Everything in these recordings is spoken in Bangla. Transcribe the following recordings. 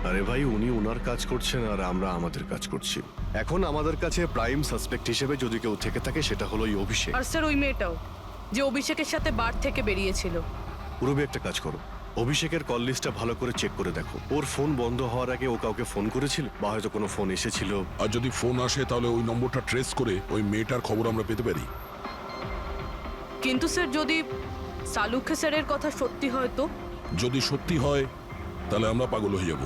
আরে ভাই, উনি ওনার কাজ করছেন আর আমরা আমাদের কাজ করছি। এখন আমাদের কাছে প্রাইম সাসপেক্ট হিসেবে যদি কেউ থেকে থাকে সেটা হলো এই অভিষেক। আর স্যার ওই মেয়েটাও, যে অভিষেকের সাথে বার থেকে বেরিয়েছিল। পুরবি একটা কাজ করো, অভিষেকের কল লিস্টটা ভালো করে চেক করে দেখো। ওর ফোন বন্ধ হওয়ার আগে ও কাউকে ফোন করেছিল বা হয়তো কোনো ফোন এসেছিল। আর যদি ফোন আসে তাহলে ওই নম্বরটা ট্রেস করে ওই মেয়েটার খবর আমরা পেতে পারি। কিন্তু স্যার যদি সালুখে স্যারের কথা সত্যি হয় তো? যদি সত্যি হয় তাহলে আমরা পাগল হয়ে যাব,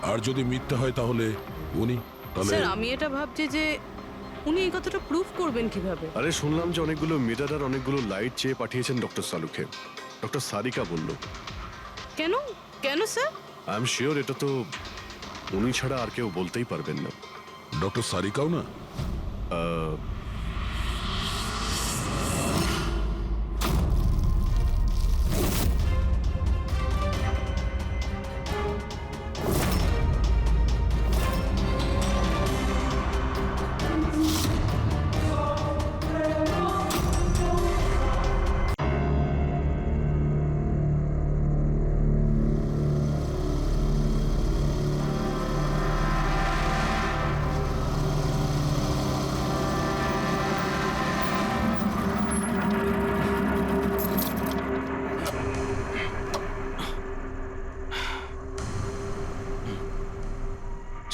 আর যদি মিথ্যা হয় তাহলে উনি তাহলে স্যার আমি এটা ভাবছি যে উনি এই কথাটা প্রুফ করবেন কিভাবে? আরে শুনলাম যে অনেকগুলো মিটার আর অনেকগুলো লাইট চেয়ে পাঠিয়েছেন ডক্টর সালুখে। ডক্টর সারিকা বলল। কেন কেন স্যার? আই এম শিওর এটা তো উনি ছাড়া আর কেউ বলতেই পারবেন না। ডক্টর সারিকাও না?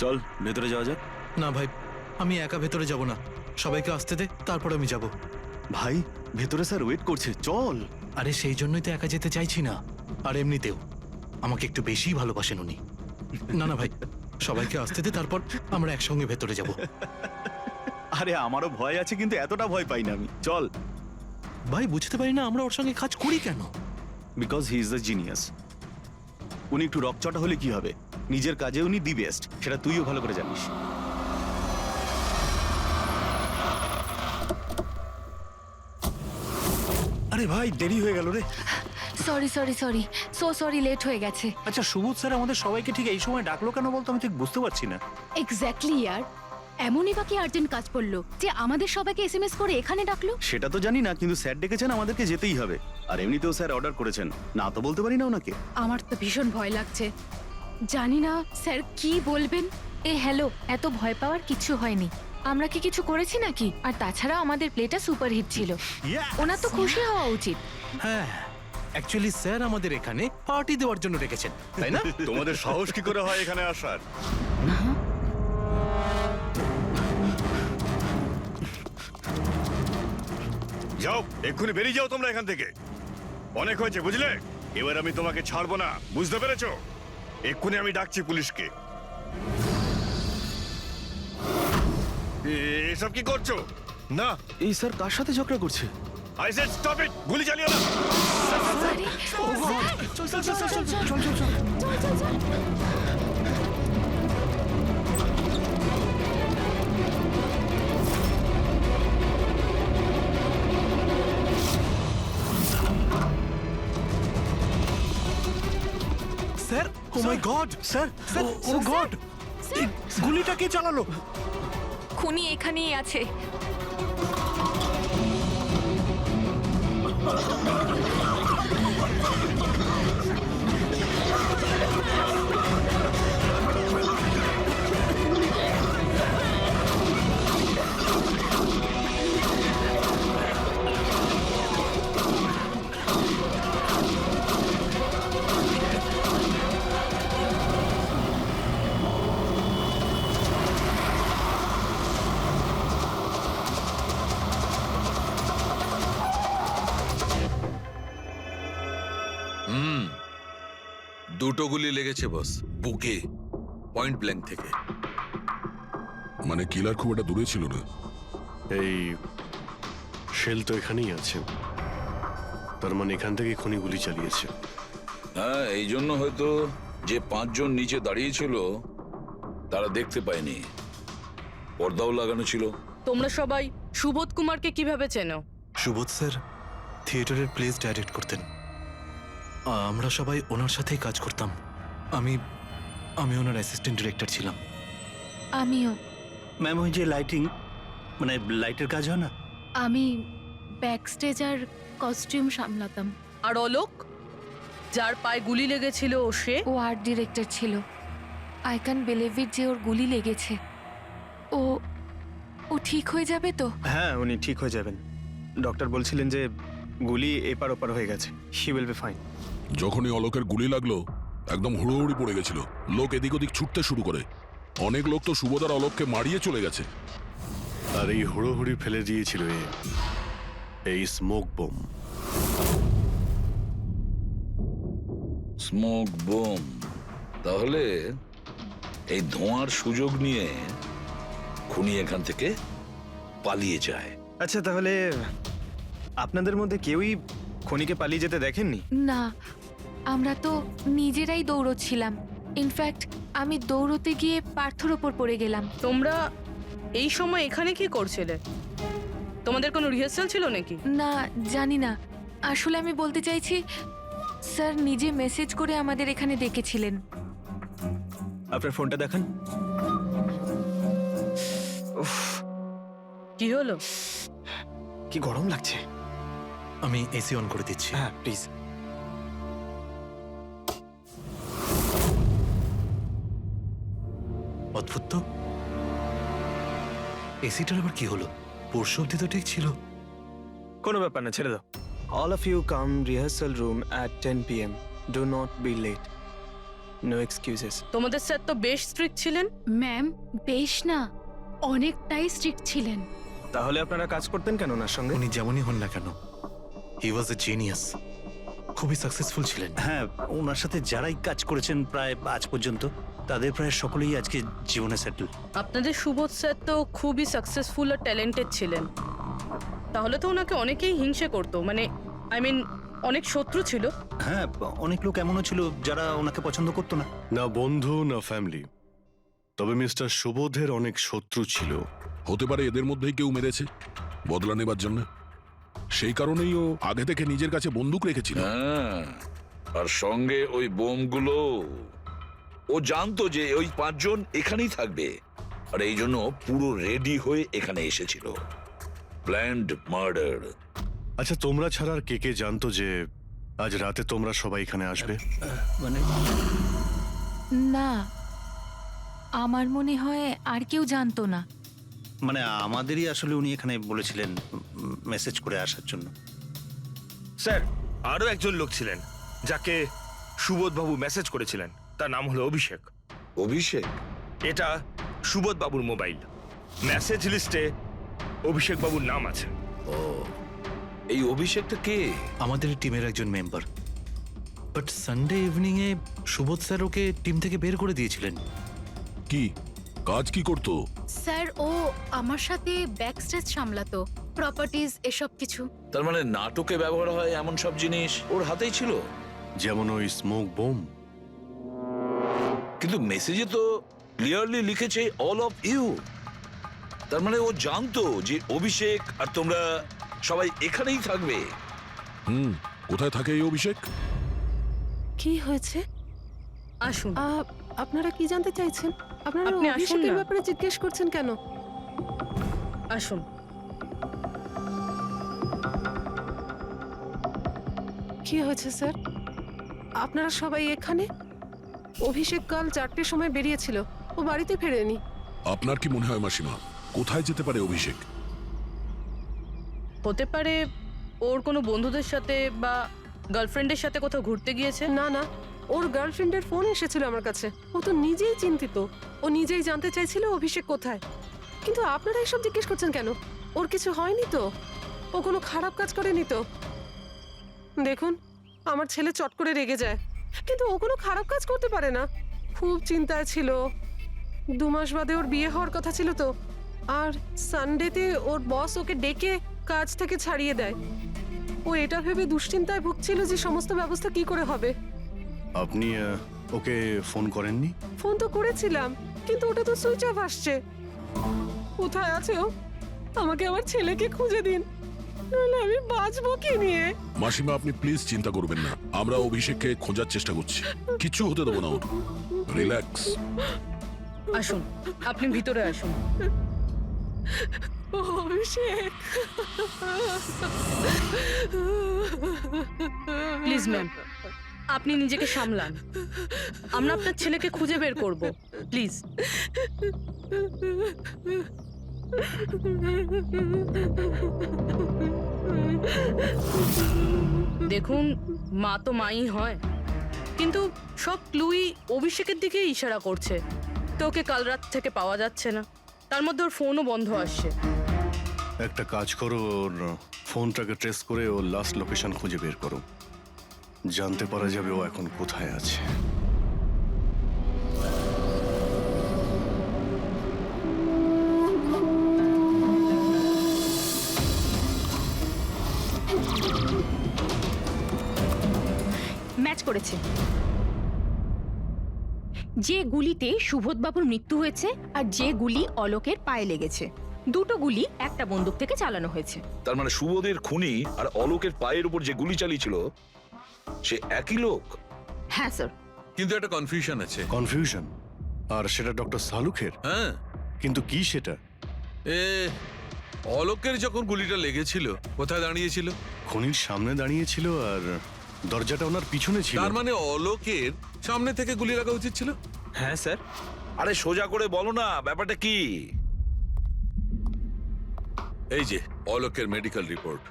চল ভেতরে যাওয়া যাক। না ভাই, আমি একা ভেতরে যাব না, সবাইকে আসতে দে, তারপর আমি যাব। ভাই ভেতরে স্যার ওয়েট করছে, চল। আরে সেই জন্যই তো একা যেতে চাইছি না, আর এমনিতেও আমাকে একটু বেশি ভালোবাসেন উনি। না না ভাই, সবাইকে আসতে দে, তারপর আমরা একসঙ্গে ভেতরে যাব। আরে আমারও ভয় আছে, কিন্তু এতটা ভয় পাই না আমি। চল। ভাই বুঝতে পারি না আমরা ওর সঙ্গে কাজ করি কেন। Because he is the genius. উনি একটু রকচটা হলে কি হবে, নিজের কাজে উনি দি বেস্ট, সেটা তুইও ভালো করে জানিস। আরে ভাই দেরি হয়ে গেল রে। Sorry sorry sorry, sorry late হয়ে গেছে। আচ্ছা সুবোধ স্যার আমাদের সবাইকে ঠিক এই সময় ডাকলো কেন বলতো, আমি ঠিক বুঝতে পারছি না। এক্স্যাক্টলি ইয়ার, এমনই বাকি আর্জেন্ট কাজ পড়লো যে আমাদের সবাইকে এসএমএস করে এখানে ডাকলো। সেটা তো জানি না, কিন্তু স্যার ডেকেছেন, আমাদেরকে যেতেই হবে। আর এমনিতেও স্যার অর্ডার করেছেন, না তো বলতে পারি না ওনাকে। আমার তো ভীষণ ভয় লাগছে, জানি না স্যার কি বলবেন। হ্যালো, এত ভয় পাওয়ার কিছু হয়নি। আমরা কি কিছু করেছি নাকি? আর তাছাড়া আমাদের প্লেটা সুপারহিট ছিল, ওনার তো খুশি হওয়া উচিত। হ্যাঁ, অ্যাকচুয়ালি স্যার আমাদের এখানে পার্টি দেওয়ার জন্য রেখেছেন, তাই না? তোমাদের সাহস কি করে হয় এখানে আসার? যাও, এক্ষুনি বেরিয়ে যাও তোমরা এখান থেকে। অনেক হয়েছে বুঝলে, এবার আমি তোমাকে ছাড়বো না, বুঝতে পেরেছো? এক্ষুনি আমি ডাকছি পুলিশকে। এসব কি করছো? না, এই স্যার কার সাথে ঝগড়া করছে? আই সেড স্টপ ইট, গুলি চালিও না। চল চল চল চল চল চল চল চল। স্যার, ও মাই গড, স্যার ও গড, গুলিটা কে চালালো? খুনি এখানেই আছে। দুটো গুলি লেগেছে বস, বুকে, পয়েন্ট ব্ল্যাঙ্ক থেকে। মানে কিলার খুব একটা দূরে ছিল না। এই শেল তো এখানেই আছে, তার মানে এখান থেকে খুনি গুলি চালিয়েছে। হ্যাঁ, এই জন্য হয়তো যে 5 জন নিচে দাঁড়িয়েছিল তারা দেখতে পায়নি, পর্দাও লাগানো ছিল। তোমরা সবাই সুবোধ কুমারকে কিভাবে চেনো? সুবোধ স্যার থিয়েটারের প্লেস ডাইরেক্ট করতেন, আমরা সবাই ওনার সাথেই কাজ করতাম। আমি ওনার অ্যাসিস্ট্যান্ট ডিরেক্টর ছিলাম। আমিও। ম্যাম ওই যে লাইটিং, মানে লাইটের কাজ হয় না? আমি ব্যাক স্টেজ আর কস্টিউম সামলাতাম। আর অলোক, যার পায়ে গুলি লেগেছিল, সে? ও আর্ট ডিরেক্টর ছিল। আই ক্যান বিলিভ ইট যে ওর গুলি লেগেছে। ও ও ঠিক হয়ে যাবে তো? হ্যাঁ, উনি ঠিক হয়ে যাবেন। ডক্টর বলছিলেন যে গুলি এপার ওপার হয়ে গেছে, হি উইল বি ফাইন। যখনই অলোকের গুলি লাগলো একদম হুড়োহুড়ি পড়ে গেছিল, লোক এদিক ওদিক ছুটতে শুরু করে। অনেক লোক তো সুবোধার অলোককে মারিয়ে চলে গেছে। আর এই হুড়োহুড়ি ফেলে দিয়েছিল এই স্মোক বোম। Smoke bomb. তাহলে এই ধোঁয়ার সুযোগ নিয়ে খুনি এখান থেকে পালিয়ে যায়। আচ্ছা, তাহলে আপনাদের মধ্যে কেউই খনিকে পালিয়ে যেতে দেখেননি? না, আমরা তো নিজেরাই দৌড়চ্ছিলাম। ইনফ্যাক্ট আমি দৌড়তে গিয়ে পার্থর ওপর পড়ে গেলাম। তোমরা এই সময় এখানে কি করছিলে? তোমাদের কোনো রিহার্সাল ছিল নাকি? না, জানি না। আসলে আমি বলতে চাইছি, স্যার নিজে মেসেজ করে আমাদের এখানে ডেকেছিলেন। আপনার ফোনটা দেখান। উফ, কি হলো? কি গরম লাগছে। আমি এসি অন করে দিচ্ছি। হ্যাঁ, প্লিজ। অদ্ভুত তো, এসিটার আবার কি হলো? পরশু অব্দি তো ঠিক ছিল। কোনো ব্যাপার না, ছেড়ে দাও। All of you come rehearsal room at 10 PM. Do not be late. No excuses. তোমাদের স্যার তো বেশ স্ট্রিক্ট ছিলেন। ম্যাম, বেশ না, অনেকটাই স্ট্রিক্ট ছিলেন। তাহলে আপনারা কাজ করতেন কেন ওনার সঙ্গে? উনি যেমনই হন না কেন, হি ওয়াজ এ জিনিয়াস। খুবই সাকসেসফুল ছিলেন। হ্যাঁ, ওনার সাথে যারাই কাজ করেছেন প্রায় আজ পর্যন্ত, তাদের প্রায় সকলেই আজকে জীবনে সেটেল। আপনাদের সুবোধ স্যার তো খুবই সাকসেসফুল আর ট্যালেন্টেড ছিলেন। তাহলে তো ওনাকে অনেকেই হিংসে করতো, মানে আই মিন অনেক শত্রু ছিল। হ্যাঁ, অনেক লোক এমনও ছিল যারা ওনাকে পছন্দ করতো না। না বন্ধু না ফ্যামিলি, তবে মিস্টার সুবোধের অনেক শত্রু ছিল। হতে পারে এদের মধ্যেই কেউ মেরেছে বদলা নেবার জন্য। সেই কারণেই ও আগে থেকে নিজের কাছে বন্দুক রেখেছিল। হ্যাঁ, আর সঙ্গে ওই বোমগুলো। ও জানতো যে ওই 5 জন এখানেই থাকবে, আর এই জন্য পুরো রেডি হয়ে এখানে এসেছিল। Planned murder. আচ্ছা, তোমরা ছাড়া আর কে কে জানতো যে আজ রাতে তোমরা সবাই এখানে আসবে? মানে না, আমার মনে হয় আর কেউ জানতো না। মানে আমাদেরই আসলে উনি এখানে বলেছিলেন মেসেজ করে আসার জন্য। স্যার, আরো একজন লোক ছিলেন যাকে সুবোধবাবু মেসেজ করেছিলেন, তার নাম হলো অভিষেক। অভিষেক? এটা সুবোধবাবুর মোবাইল। মেসেজ লিস্টে অভিষেক বাবুর নাম আছে। ও, এই অভিষেকটা কে? আমাদের টিমের একজন member. But Sunday evening A Subodh sir okay team থেকে বের করে দিয়েছিলেন। কি কাজ কি করতো? স্যার, ও আমার সাথে ব্যাক স্টেজ সামলাতো, প্রপার্টিজ এসব কিছু। তার মানে নাটকে ব্যবহার হয় এমন সব জিনিস ওর হাতেই ছিল। যেমন ওই স্মোক বোম। কিন্তু মেসেজে তো ক্লিয়ারলি লিখেছে অল অফ ইউ। তার মানে ও জানতো যে অভিষেক আর তোমরা সবাই এখানেই থাকবে। কোথায় থাকে এই অভিষেক? কি হয়েছে? আসুন। আপনারা কি জানতে চাইছেন? আপনারা আপনি আসুন অভিষেকের না। ব্যাপারে জিজ্ঞেস করছেন কেন? আসুন। কি হয়েছে স্যার? আপনারা সবাই এখানে? অভিষেক কাল 4টের সময় বেরিয়েছিল, ও বাড়িতে ফেরেনি। আপনার কি মনে হয় মাসিমা, কোথায় যেতে পারে অভিষেক? হতে পারে ওর কোনো বন্ধুদের সাথে বা গার্লফ্রেন্ডের সাথে কোথাও ঘুরতে গিয়েছে। না না, ওর গার্লফ্রেন্ডের ফোন এসেছিল আমার কাছে। ও তো নিজেই চিন্তিত, ও নিজেই জানতে চাইছিল অভিষেক কোথায়। কিন্তু আপনারা এসব জিজ্ঞেস করছেন কেন? ওর কিছু হয়নি তো? ও কোনো খারাপ কাজ করেনি তো? দেখুন, আমার ছেলে চট করে রেগে যায়, কিন্তু ও কোনো খারাপ কাজ করতে পারে না। খুব চিন্তায় ছিল। 2 মাস বাদে ওর বিয়ে হওয়ার কথা ছিল তো। আর সানডেতে ওর বস ওকে ডেকে কাজ থেকে ছাড়িয়ে দেয়। ও এটা ভেবে দুশ্চিন্তায় ভুগছিল যে সমস্ত ব্যবস্থা কি করে হবে। আপনি ওকে ফোন করেননি? ফোন তো করেছিলাম, কিন্তু ওটা তো সুইচ অফ আসছে। কোথায় আছে ও? আমাকে আমার ছেলেকে খুঁজে দিন, নাহলে আমি বাঁচবো কি নিয়ে? মাসিমা, আপনি প্লিজ চিন্তা করবেন না, আমরা অভিষেককে খোঁজার চেষ্টা করছি। কিচ্ছু হতে দেবো না ওর। রিল্যাক্স। আসুন, আপনি ভিতরে আসুন। অভিষেক, প্লিজ ম্যাম, আপনি নিজেকে সামলান, আমরা আপনার ছেলেকে খুঁজে বের করব, প্লিজ। দেখুন, মা তো মাই হয়, কিন্তু সব ক্লুই অভিষেকের দিকে ইশারা করছে। তো ওকে কাল রাত থেকে পাওয়া যাচ্ছে না, তার মধ্যে ওর ফোনও বন্ধ আসছে। একটা কাজ করো, ওর ফোনটাকে ট্রেস করে ওর লাস্ট লোকেশন খুঁজে বের করো, জানতে পারা যাবে ও এখন কোথায় আছে। ম্যাচ করেছে। যে গুলিতে সুবোধবাবুর মৃত্যু হয়েছে আর যে গুলি অলোকের পায়ে লেগেছে, দুটো গুলি একটা বন্দুক থেকে চালানো হয়েছে। তার মানে সুবোধের খুনি আর অলোকের পায়ের উপর যে গুলি চালিয়েছিল সে একই লোক। হ্যাঁ স্যার। কিন্তু একটা কনফিউশন আছে। কনফিউশন? আর সেটা ডক্টর সালুখের? হ্যাঁ। কিন্তু কি সেটা? অলোকের যখন গুলিটা লেগেছিল কোথায় দাঁড়িয়েছিল? খনির সামনে দাঁড়িয়েছিল আর দরজাটা ওনার পিছনে ছিল। তার মানে অলোকের সামনে থেকে গুলি লাগা উচিত ছিল। হ্যাঁ স্যার। আরে সোজা করে বলো না, ব্যাপারটা কি? এই যে অলোকের মেডিকেল রিপোর্ট,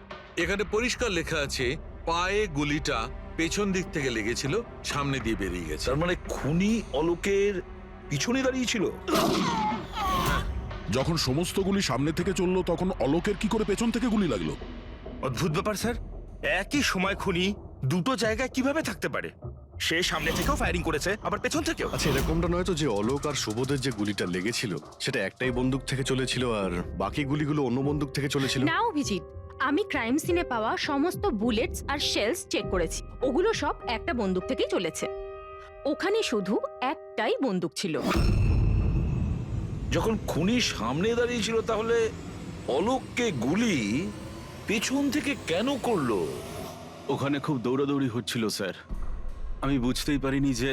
এখানে পরিষ্কার লেখা আছে পায়ে গুলিটা পেছন দিক থেকে লেগেছিল, সামনে দিয়ে বেরিয়ে গেছে। তার মানে খুনি অলোকের পিছনে দাঁড়িয়েছিল। যখন সমস্ত গুলি সামনে থেকে চললো তখন অলোকের কি করে পেছন থেকে গুলি লাগলো? অদ্ভুত ব্যাপার স্যার, একই সময় খুনি দুটো জায়গায় কিভাবে থাকতে পারে? সে সামনে থেকেও ফায়ারিং করেছে, আবার পেছন থেকেও। আচ্ছা, এরকমটা নয় তো যে অলোক আর সুবোধের যে গুলিটা লেগেছিল সেটা একটাই বন্দুক থেকে চলেছিল আর বাকি গুলিগুলো অন্য বন্দুক থেকে চলেছিল? না অভিজিৎ, আমি ক্রাইম সিনে পাওয়া সমস্ত বুলেটস আর শেলস চেক করেছি, ওগুলো সব একটা বন্দুক থেকেই চলেছে। ওখানে শুধু একটাই বন্দুক ছিল। যখন খুনি সামনে দাঁড়িয়েছিল তাহলে অলোককে গুলি পেছন থেকে কেন করলো? ওখানে খুব দৌড়াদৌড়ি হচ্ছিল স্যার, আমি বুঝতেই পারিনি যে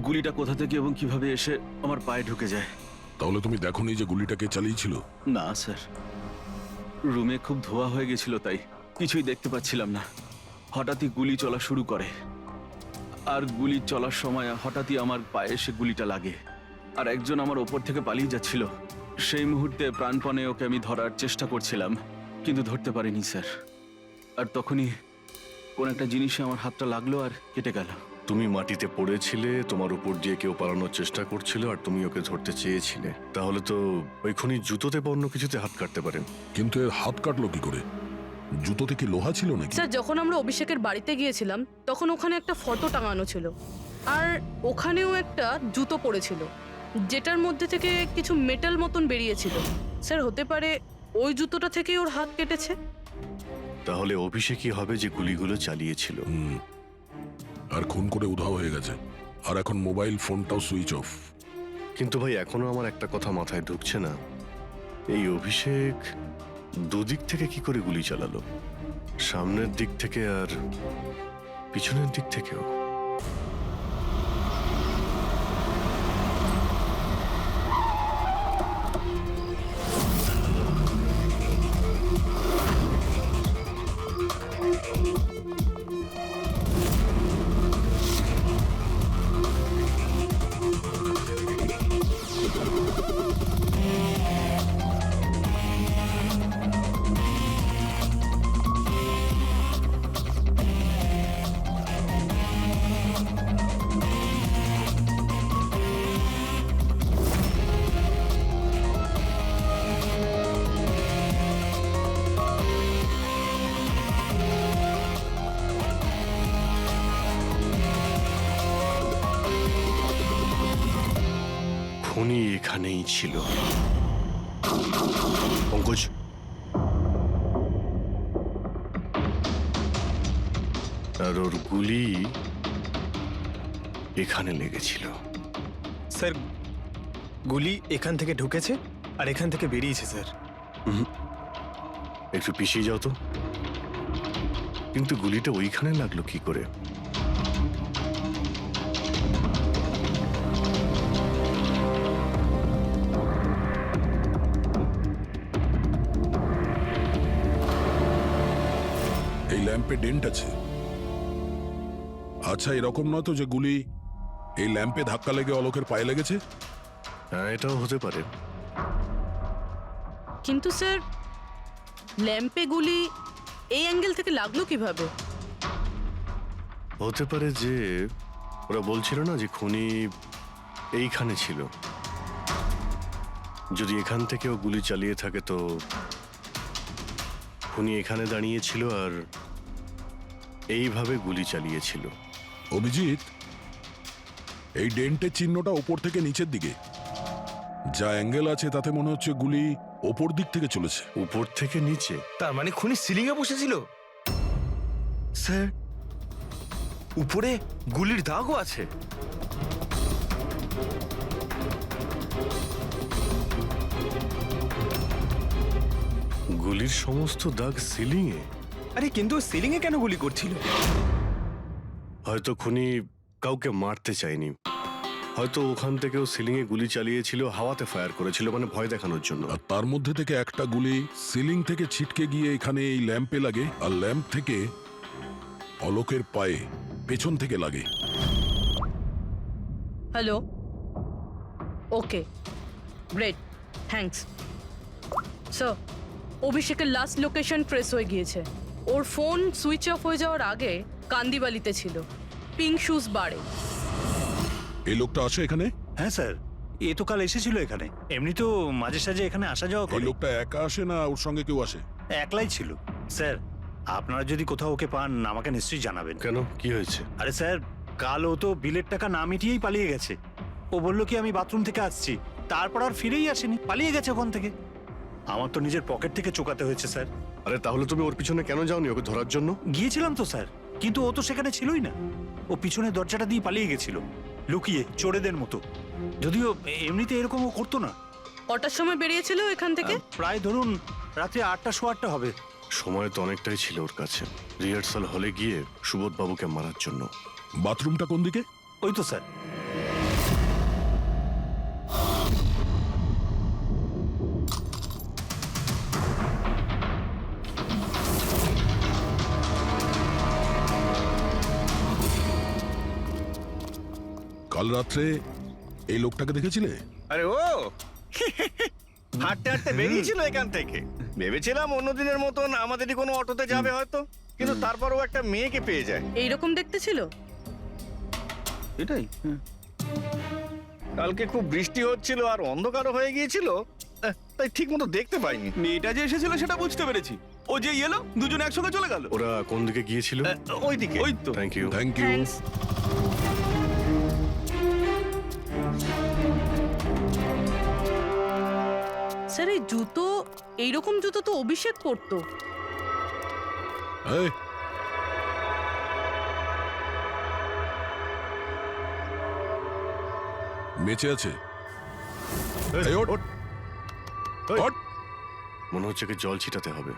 গুলিটা কোথা থেকে এবং কিভাবে এসে আমার পায়ে ঢুকে যায়। তাহলে তুমি দেখোনি যে গুলিটাকে চালিয়েছিল? না স্যার, রুমে খুব ধোয়া হয়ে গেছিল, তাই কিছুই দেখতে পাচ্ছিলাম না। হঠাৎই গুলি চলা শুরু করে, আর গুলি চলার সময় হঠাৎই আমার পায়ে এসে গুলিটা লাগে, আর একজন আমার ওপর থেকে পালিয়ে যাচ্ছিল। সেই মুহূর্তে প্রাণপণে ওকে আমি ধরার চেষ্টা করছিলাম, কিন্তু ধরতে পারিনি স্যার। আর তখনই কোন একটা জিনিসে আমার হাতটা লাগলো আর কেটে গেল। তুমি মাটিতে পড়েছিলে, তোমার উপর দিয়ে কেউ পালানোর চেষ্টা করছিল আর তুমি ওকে ধরতে চেয়েছিলে। তাহলে তো ওই খুনি জুতোতে বা অন্য কিছুতে হাত কাটতে পারেন। কিন্তু এর হাত কাটলো কি করে? জুতোতে কি লোহা ছিল নাকি? স্যার, যখন আমরা অভিষেকের বাড়িতে গিয়েছিলাম তখন ওখানে একটা ফটো টাঙানো ছিল, আর ওখানেও একটা জুতো পড়েছিল যেটার মধ্যে থেকে কিছু মেটাল মতন বেরিয়েছিল। স্যার, হতে পারে ওই জুতোটা থেকেই ওর হাত কেটেছে। তাহলে অভিষেকই হবে যে গুলিগুলো চালিয়েছিল। আর খুন করে উধাও হয়ে গেছে, আর এখন মোবাইল ফোনটাও সুইচ অফ। কিন্তু ভাই, এখনো আমার একটা কথা মাথায় ঢুকছে না, এই অভিষেক দুদিক থেকে কি করে গুলি চালালো? সামনের দিক থেকে আর পিছনের দিক থেকেও। খুনি এখানেই ছিল। পঙ্কজ, আর ওর গুলি এখানে লেগেছিল। স্যার, গুলি এখান থেকে ঢুকেছে আর এখান থেকে বেরিয়েছে স্যার। একটু পিছিয়ে যাও তো। কিন্তু গুলিটা ওইখানে লাগলো কি করে? এই ল্যাম্পে ডেন্ট আছে, আচ্ছা, এরকম নয় তো যে গুলি এই ল্যাম্পে ধাক্কা লেগে অলোকের পায়ে লেগেছে? হ্যাঁ, এটাও হতে পারে। কিন্তু স্যার, ল্যাম্পে গুলি এই অ্যাঙ্গেল থেকে লাগলো কিভাবে? হতে পারে যে ওরা বলছিল না যে খুনি এইখানে ছিল। যদি এখান থেকেও গুলি চালিয়ে থাকে তো খুনি এখানে দাঁড়িয়েছিল আর এইভাবে গুলি চালিয়েছিল। অভিজিৎ, এই ডেন্টের চিহ্নটা ওপর থেকে নিচের দিকে, যা অ্যাঙ্গেল আছে তাতে মনে হচ্ছে গুলি ওপর দিক থেকে চলেছে। উপর থেকে নিচে? তার মানে খুনি সিলিং এ বসেছিল। স্যার, উপরে গুলির দাগও আছে। গুলির সমস্ত দাগ সিলিং এ? আরে কিন্তু সিলিং এ কেন গুলি করছিল? হয়তো খুনি কাউকে মারতে চায়নি, হয়তো ওখান থেকেও সিলিং এ গুলি চালিয়েছিল, হাওয়াতে ফায়ার করেছিল, মানে ভয় দেখানোর জন্য। আর তার মধ্যে থেকে একটা গুলি সিলিং থেকে ছিটকে গিয়ে এখানে এই ল্যাম্পে লাগে, আর ল্যাম্প থেকে অলোকের পায়ে পেছন থেকে লাগে। হ্যালো, ওকে, গ্রেট, থ্যাঙ্কস। স্যার, অভিষেকের লাস্ট লোকেশন ট্রেস হয়ে গিয়েছে। ওর ফোন সুইচ অফ হয়ে যাওয়ার আগে কান্দিবালিতে ছিল, পিঙ্ক শুজ বারে। এই লোকটা আসে এখানে? হ্যাঁ স্যার, এ তো কাল এসেছিল এখানে। এমনি তো মাঝে সাঝে এখানে আসা যাওয়া এই করে। লোকটা একা আসে না ওর সঙ্গে কেউ আসে? একলাই ছিল। স্যার, আপনারা যদি কোথাও ওকে পান আমাকে নিশ্চয়ই জানাবেন। কেন, কি হয়েছে? আরে স্যার, কাল ও তো বিলের টাকা না মিটিয়েই পালিয়ে গেছে। ও বলল কি আমি বাথরুম থেকে আসছি, তারপর আর ফিরেই আসেনি, পালিয়ে গেছে ওখান থেকে। আমার তো নিজের পকেট থেকে চোকাতে হয়েছে স্যার। আরে তাহলে তুমি ওর পিছনে কেন যাওনি ওকে ধরার জন্য? গিয়েছিলাম তো স্যার, কিন্তু ও তো সেখানে ছিলই না। ও পিছনে দরজাটা দিয়ে পালিয়ে গেছিল, লুকিয়ে, চোরেদের মতো। যদিও এমনিতে এরকম ও করতো না। কটার সময় বেরিয়েছিল এখান থেকে? প্রায় ধরুন রাত্রি 8টা, 8:15 হবে। সময় তো অনেকটাই ছিল ওর কাছে, রিহার্সাল হলে গিয়ে সুবোধ বাবুকে মারার জন্য। বাথরুমটা কোন দিকে? ওই তো স্যার। কাল রাত্রে এই লোকটাকে দেখেছিলে? আরে ও হাঁটতে হাঁটতে বেরিয়েছিল এখান থেকে। ভেবেছিলাম অন্য দিনের মতন আমাদেরই কোনো অটোতে যাবে হয়তো, কিন্তু তারপরও একটা মেয়েকে পেয়ে যায়। এইরকম দেখতে ছিল? এটাই। কালকে খুব বৃষ্টি হচ্ছিল আর অন্ধকারও হয়ে গিয়েছিল, তাই ঠিক মতো দেখতে পাইনি। মেয়েটা যে এসেছিল সেটা বুঝতে পেরেছি। ও যে এলো, দুজন একসঙ্গে চলে গেল। ওরা কোন দিকে গিয়েছিল? ওইদিকে। ওই তো। Thank you. Thank you. Thanks. Sir, এই জুতো, এইরকম জুতো তো অভিষেক পরতো। এই, বেঁচে আছে? এই, ওঠ, ওঠ। মনে হচ্ছে কি জল ছিটাতে হবে।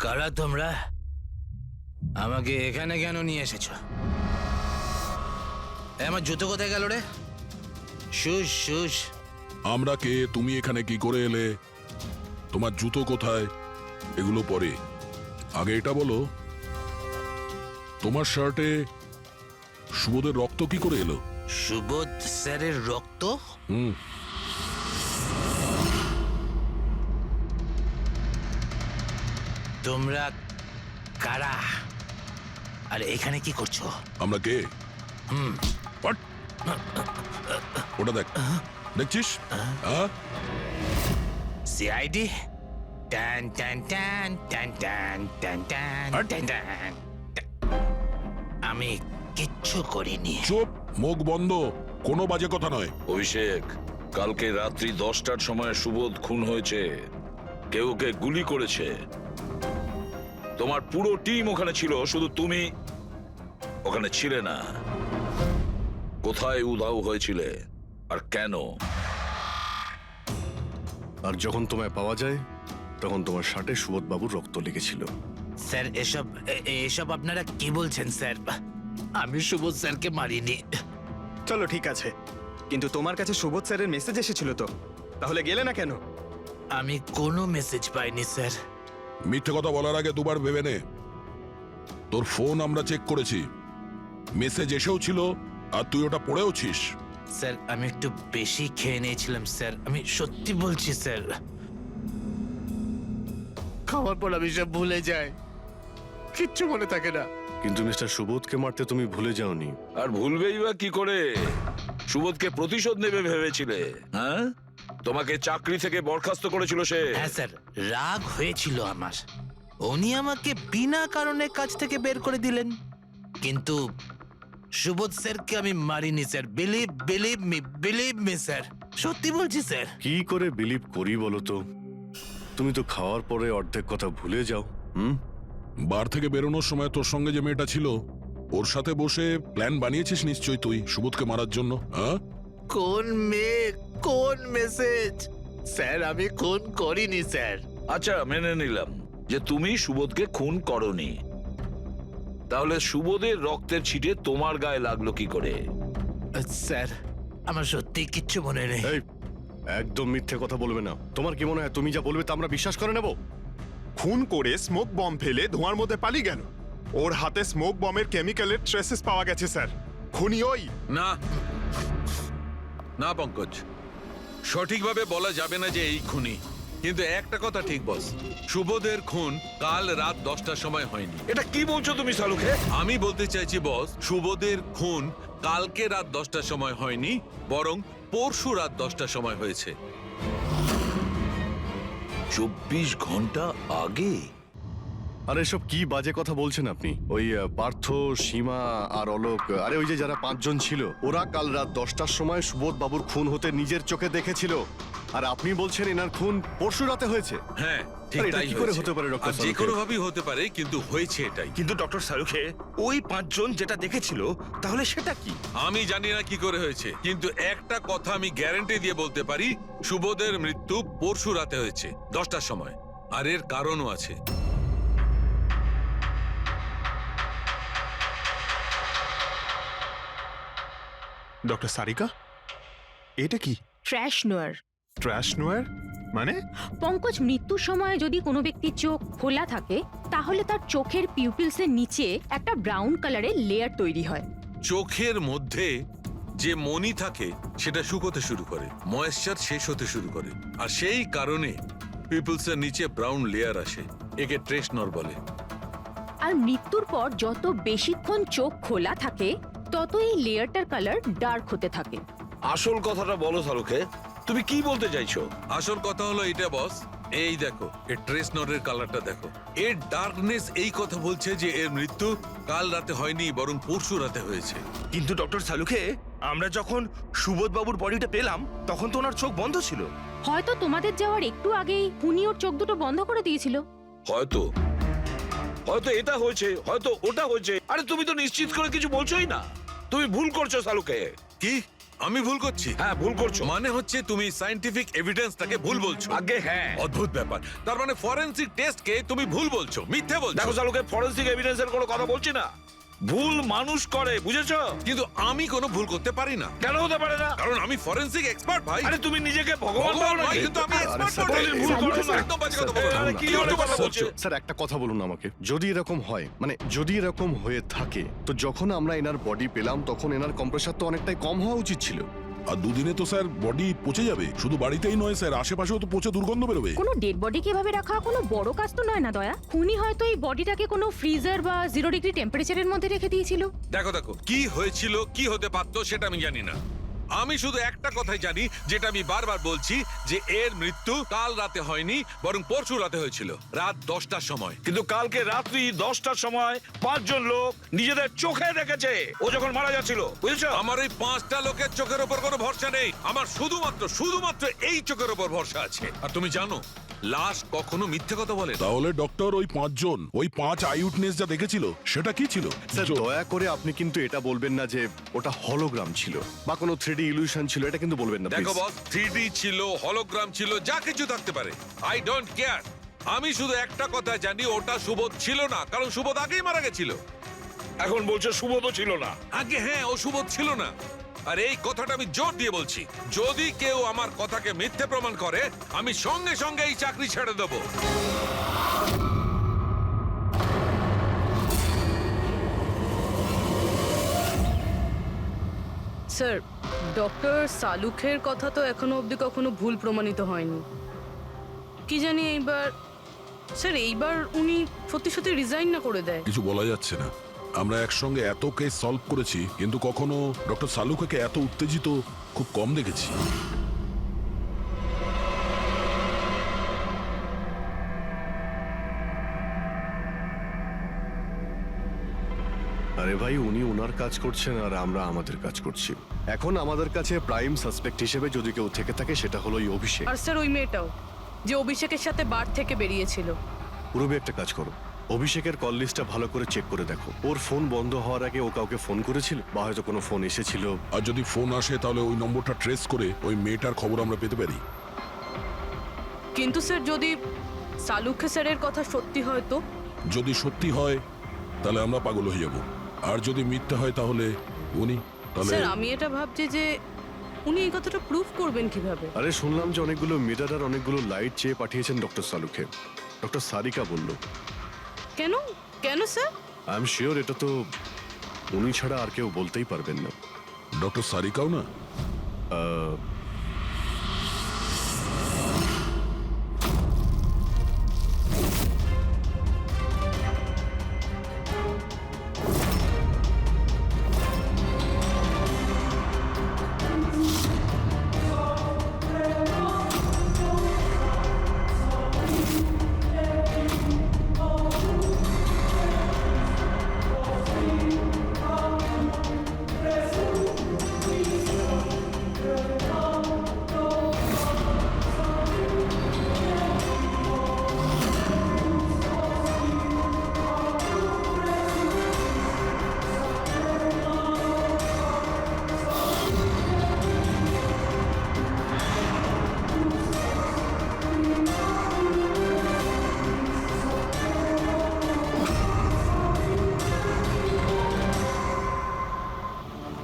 কারা তোমরা? আমাকে এখানে কেন নিয়ে এসেছো? আমার জুতো কোথায় গেল রে? শুশ শুশ। আমরা কে, তুমি এখানে কি করে এলে, তোমার জুতো কোথায়, এগুলো পরে। আগে এটা বলো, তোমার শার্টে সুবোধের রক্ত কি করে এলো? সুবোধ স্যারের রক্ত? হুম। তোমরা কারা আর এখানে কি করছো? আমরা কে? What? ওটা দেখ, দেখছিস? সিআইডি? টান টান টান টান টান টান টান টান টান। আমি কিচ্ছু করিনি। চুপ, মুখ বন্ধ, কোনো বাজে কথা নয়। অভিষেক, কালকে রাত্রি 10টার সময় সুবোধ খুন হয়েছে, কেউ কে গুলি করেছে। তোমার পুরো টিম ওখানে ছিল, শুধু তুমি ওখানে ছিলে না। কোথায় উধাও হয়েছিলে আর কেন? আর যখন তোমায় পাওয়া যায় তখন তোমার শার্টে সুবোধ বাবুর রক্ত লেগেছিল। স্যার, এসব আপনারা কি বলছেন স্যার? আমি সুবোধ স্যারকে মারিনি। চলো ঠিক আছে, কিন্তু তোমার কাছে সুবোধ স্যারের মেসেজ এসেছিল তো, তাহলে গেলে না কেন? আমি কোনো মেসেজ পাইনি স্যার। মিথ্যে কথা বলার আগে দুবার ভেবে নে। তোর ফোন আমরা চেক করেছি, মেসেজ এসেও ছিল আর তুই ওটা পড়েওছিস। স্যার আমি একটু বেশি খেয়ে নিয়েছিলাম স্যার, আমি সত্যি বলছি স্যার। খাওয়ার পর আমি সব ভুলে যাই, কিচ্ছু মনে থাকে না। কিন্তু মিস্টার সুবোধকে মারতে তুমি ভুলে যাওনি। আর ভুলবেই বা কি করে? সুবোধকে প্রতিশোধ নেবে ভেবেছিলে? হ্যাঁ, তোমাকে চাকরি থেকে বরখাস্ত করেছিল সে। হ্যাঁ স্যার, রাগ হয়েছিল আমার, উনি আমাকে বিনা কারণে কাজ থেকে বের করে দিলেন। কিন্তু সুবোধ স্যারকে আমি মারিনি স্যার, বিলিভ মি স্যার, সত্যি বলছি স্যার। কি করে বিলিভ করি বলো তো? তুমি তো খাওয়ার পরে অর্ধেক কথা ভুলে যাও। বার থেকে বেরোনোর সময় তোর সঙ্গে যে মেয়েটা ছিল ওর সাথে বসে প্ল্যান বানিয়েছিস নিশ্চয়ই তুই সুবোধকে মারার জন্য। হ্যাঁ, কোন মেয়ে, কোন মেসেজ? স্যার আমি খুন করিনি স্যার। আচ্ছা, মেনে নিলাম যে তুমি সুবোধকে খুন করনি, তাহলে সুবোধের রক্তের ছিটে তোমার গায়ে লাগলো কি করে? স্যার আমার সত্যি কিচ্ছু মনে নেই। এই, একদম মিথ্যে কথা বলবে না। তোমার কি মনে হয় তুমি যা বলবে তা আমরা বিশ্বাস করে নেব? খুন করে স্মোক বম ফেলে ধোঁয়ার মধ্যে পালিয়ে গেল। ওর হাতে স্মোক বমের কেমিক্যালের ট্রেসেস পাওয়া গেছে স্যার। খুনি ওই না না পঙ্কজ, সঠিকভাবে বলা যাবে না যে এই খুনি, কিন্তু একটা কথা ঠিক বস, সুবোধের খুন কাল রাত 10টার সময় হয়নি। এটা কি বলছো তুমি সালুকে? আমি বলতে চাইছি বস, সুবোধের খুন কালকে রাত 10টার সময় হয়নি, বরং পরশু রাত 10টার সময় হয়েছে। 24 ঘন্টা আগে? আরে এসব কি বাজে কথা বলছেন আপনি? ওই পার্থ, সীমা আর অলোক, আরে ওই যে যারা 5 জন ছিল, ওরা কাল রাত 10টার সময় সুবোধ বাবুর খুন হতে নিজের চোখে দেখেছিল। আর আপনি বলছেন এনার খুন পরশু রাতে হয়েছে? হ্যাঁ ঠিক আরে এটা তাই কি করে হয়েছে। হতে পারে ডক্টর আর যে সালুকে? কোনো ভাবেই হতে পারে, কিন্তু হয়েছে এটাই। কিন্তু ডক্টর সালুকে ওই 5 জন যেটা দেখেছিল তাহলে সেটা কি? আমি জানি না কি করে হয়েছে, কিন্তু একটা কথা আমি গ্যারান্টি দিয়ে বলতে পারি, সুবোধের মৃত্যু পরশু রাতে হয়েছে 10টার সময়, আর এর কারণও আছে। ডক্টর সারিকা, এটা কি? ট্র্যাশ নোয়ার। ট্র্যাশ নোয়ার মানে? পঙ্কজ, মৃত্যুর সময় যদি কোনো ব্যক্তির চোখ খোলা থাকে তাহলে তার চোখের পিউপিলসের নিচে একটা ব্রাউন কালারের লেয়ার তৈরি হয়। চোখের মধ্যে যে মনি থাকে সেটা শুকোতে শুরু করে, ময়েশ্চার শেষ হতে শুরু করে, আর সেই কারণে পিপলসের নিচে ব্রাউন লেয়ার আসে, একে ট্রেশ নর বলে। আর মৃত্যুর পর যত বেশিক্ষণ চোখ খোলা থাকে তত এই লেয়ারটার কালার ডার্ক হতে থাকে। আসল কথাটা বলো সালুকে, তুমি কি বলতে চাইছো? আসল কথা হলো এটা বস, এই দেখো এর ট্রেস নরের কালারটা দেখো, এর ডার্কনেস এই কথা বলছে যে এর মৃত্যু কাল রাতে হয়নি, বরং পরশু রাতে হয়েছে। কিন্তু ডক্টর সালুকে, আমরা যখন সুবোধ বাবুর বডিটা পেলাম তখন তো ওনার চোখ বন্ধ ছিল। হয়তো তোমাদের যাওয়ার একটু আগেই খুনি ওর চোখ দুটো বন্ধ করে দিয়েছিল। হয়তো হয়তো এটা হয়েছে, হয়তো ওটা হয়েছে। আরে তুমি তো নিশ্চিত করে কিছু বলছোই না, তুমি ভুল করছো সালুকে। কি আমি ভুল করছি? হ্যাঁ ভুল করছো। মানে হচ্ছে তুমি সায়েন্টিফিক এভিডেন্সটাকে ভুল বলছো। আগে হ্যাঁ, অদ্ভুত ব্যাপার। তার মানে ফরেনসিক টেস্টকে তুমি ভুল বলছো, মিথ্যে বলছো। দেখো সালুকে, ফরেনসিক এভিডেন্সের কোনো কথা বলছি না, ভুল মানুষ করে, বুঝেছো? কিন্তু আমি কোনো ভুল করতে পারি না। কেন হতে পারে না? কারণ আমি ফরেনসিক এক্সপার্ট ভাই। আরে তুমি নিজেকে ভগবান ভাবো নয়, নাকি? কিন্তু আমি এক্সপার্ট স্যার, ভাই। ভুল করো না। একদম বাজে কথা বলো না। আরে কি ধরনের কথা বলছো? স্যার একটা কথা বলুন আমাকে, যদি এরকম হয়, মানে যদি এরকম হয়ে থাকে, তো যখন আমরা এনার বডি পেলাম তখন এনার কম্প্রেসার তো অনেকটাই কম হওয়া উচিত ছিল। আর দুদিনে তো স্যার বডি পচে যাবে, শুধু বাড়িতেই নয় স্যার, আশেপাশেও তো পচে দুর্গন্ধ বেরোবে। কোনো ডেড বডিকে এভাবে রাখা কোনো বড় কাজ তো নয় না দয়া। খুনি হয়তো এই বডিটাকে কোনো ফ্রিজার বা 0 ডিগ্রি টেম্পারেচারের মধ্যে রেখে দিয়েছিল। দেখো দেখো, কি হয়েছিল কি হতে পারতো সেটা আমি জানি না, আমি শুধু একটা কথাই জানি, যেটা আমি বারবার বলছি, যে এর মৃত্যু কাল রাতে হয়নি, বরং পরশু রাতে হয়েছিল রাত 10টার সময়। কিন্তু কালকে রাত্রি 10টার সময় 5 জন লোক নিজেদের চোখে দেখেছে ও যখন মারা যাচ্ছিল, বুঝেছো? আমার এই 5টা লোকের চোখের উপর কোনো ভরসা নেই, আমার শুধুমাত্র এই চোখের উপর ভরসা আছে। আর তুমি জানো লাশ কখনো মিথ্যে কথা বলে না। তাহলে ডক্টর ওই 5 জন, ওই 5 আই উইটনেস যা দেখেছিল সেটা কি ছিল? স্যার দয়া করে আপনি কিন্তু এটা বলবেন না যে ওটা হলোগ্রাম ছিল বা কোনো 3D ইলিউশন ছিল, এটা কিন্তু বলবেন না দেখো please। বস, 3D ছিল, হলোগ্রাম ছিল, যা কিছু থাকতে পারে, আই ডোন্ট কেয়ার। আমি শুধু একটা কথা জানি, ওটা সুবোধ ছিল না, কারণ সুবোধ আগেই মারা গেছিল। এখন বলছে সুবোধও ছিল না। আগে হ্যাঁ, ও সুবোধ ছিল না। আর এই কথাটা আমি জোর দিয়ে বলছি, যদি কেউ আমার কথাকে মিথ্যে প্রমাণ করে আমি সঙ্গে সঙ্গে এই চাকরি ছেড়ে দেবো। স্যার, ডক্টর সালুখের কথা তো এখনো অবধি কখনো ভুল প্রমাণিত হয়নি। কি জানি এইবার, স্যার এইবার উনি সত্যি সত্যি রিজাইন না করে দেয়। কিছু বলা যাচ্ছে না। আমরা একসঙ্গে এত কেস সলভ করেছি, কিন্তু কখনো ডক্টর সালুখাকে এত উত্তেজিত খুব কম দেখেছি। আরে ভাই, উনি ওনার কাজ করছেন আর আমরা আমাদের কাজ করছি। এখন আমাদের কাছে প্রাইম সাসপেক্ট হিসেবে যদি কেউ থেকে থাকে সেটা হলো এই অভিষেক। আর স্যার ওই মেয়েটাও, যে অভিষেকের সাথে বার থেকে বেরিয়েছিল। পুরবি, একটা কাজ করো, অভিষেকের কল লিস্টটা ভালো করে চেক করে দেখো। ওর ফোন বন্ধ হওয়ার আগে ও কাউকে ফোন করেছিল বা হয়তো কোনো ফোন এসেছিল। আর যদি ফোন আসে তাহলে ওই নম্বরটা ট্রেস করে ওই মেয়েটার খবর আমরা পেতে পারি। কিন্তু স্যার যদি সালুখে স্যারের কথা সত্যি হয় তো? যদি সত্যি হয় তাহলে আমরা পাগল হয়ে যাব, আর যদি মিথ্যে হয় তাহলে উনি তাহলে। স্যার আমি এটা ভাবছি যে উনি এই কথাটা প্রুফ করবেন কিভাবে? আরে শুনলাম যে অনেকগুলো মিটার আর অনেকগুলো লাইট চেয়ে পাঠিয়েছেন ডক্টর সালুখে। ডক্টর সারিকা বলল। কেন কেন স্যার? আই এম শিওর এটা তো উনি ছাড়া আর কেউ বলতেই পারবেন না। ডক্টর সারিকাও না?